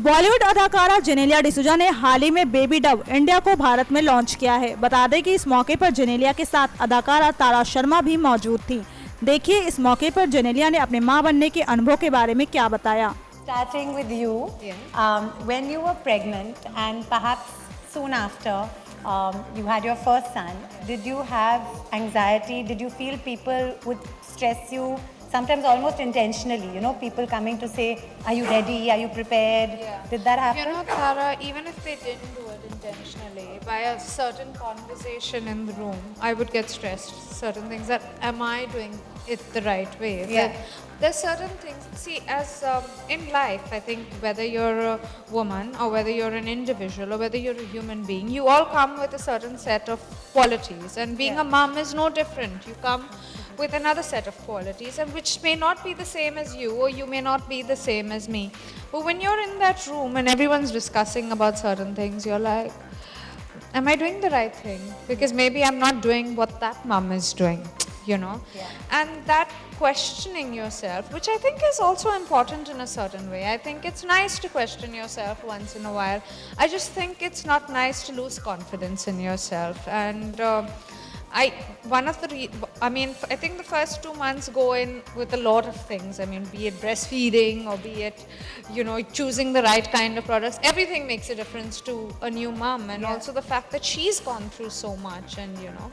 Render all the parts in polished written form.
बॉलीवुड अदाकारा जेनेलिया डिसूजा ने हाल ही में बेबी डब इंडिया को भारत में लॉन्च किया है। बता दें कि इस मौके पर जेनेलिया के साथ अदाकारा तारा शर्मा भी मौजूद थी। देखिए इस मौके पर जेनेलिया ने अपने मां बनने के अनुभव के बारे में क्या बताया। Starting with you, when you were pregnant and perhaps soon after you had your first son, did you have anxiety? Did you feel people would stress you? Sometimes almost intentionally, you know, people coming to say, are you ready? Are you prepared? Yeah. Did that happen? You know, Tara, even if they didn't do it intentionally, by a certain conversation in the room, I would get stressed. Certain things that, am I doing it the right way? Yeah. There's certain things, see, as in life, I think whether you're a woman or whether you're an individual or whether you're a human being, you all come with a certain set of qualities. And being a mom is no different. You come with another set of qualities, and which may not be the same as you, or you may not be the same as me. But when you're in that room and everyone's discussing about certain things, you're like, am I doing the right thing? Because maybe I'm not doing what that mom is doing, you know? Yeah. And that questioning yourself, which I think is also important in a certain way. I think it's nice to question yourself once in a while. I just think it's not nice to lose confidence in yourself. And I think the first 2 months go in with a lot of things. I mean, be it breastfeeding or be it, you know, choosing the right kind of products. Everything makes a difference to a new mom, and also the fact that she's gone through so much, and you know.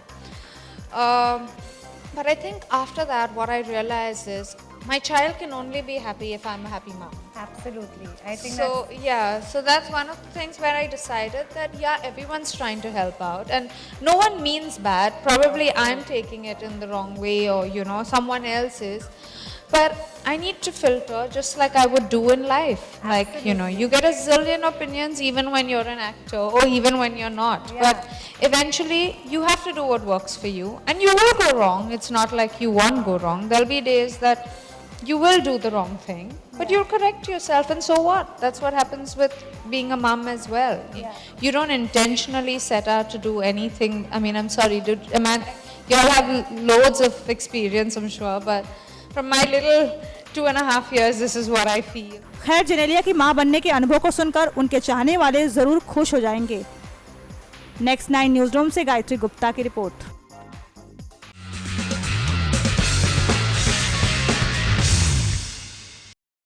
But I think after that, what I realized is my child can only be happy if I'm a happy mom. Absolutely. I think so. Yeah, so that's one of the things where I decided that, yeah, everyone's trying to help out and no one means bad. Probably I'm taking it in the wrong way, or, you know, someone else is. But I need to filter just like I would do in life. Absolutely. Like, you know, you get a zillion opinions even when you're an actor or even when you're not. Yeah. But eventually you have to do what works for you, and you will go wrong. It's not like you won't go wrong. There'll be days that you will do the wrong thing, but you'll correct yourself, and so what? That's what happens with being a mom as well. Yeah. You don't intentionally set out to do anything. I mean, I'm sorry, you all have loads of experience, I'm sure, but from my little 2.5 years, this is what I feel. खैर जेनेलिया की मां बनने के अनुभव को सुनकर उनके चाहने वाले जरूर खुश हो जाएंगे। नेक्स्ट 9 न्यूज़ रूम से गायत्री गुप्ता की रिपोर्ट।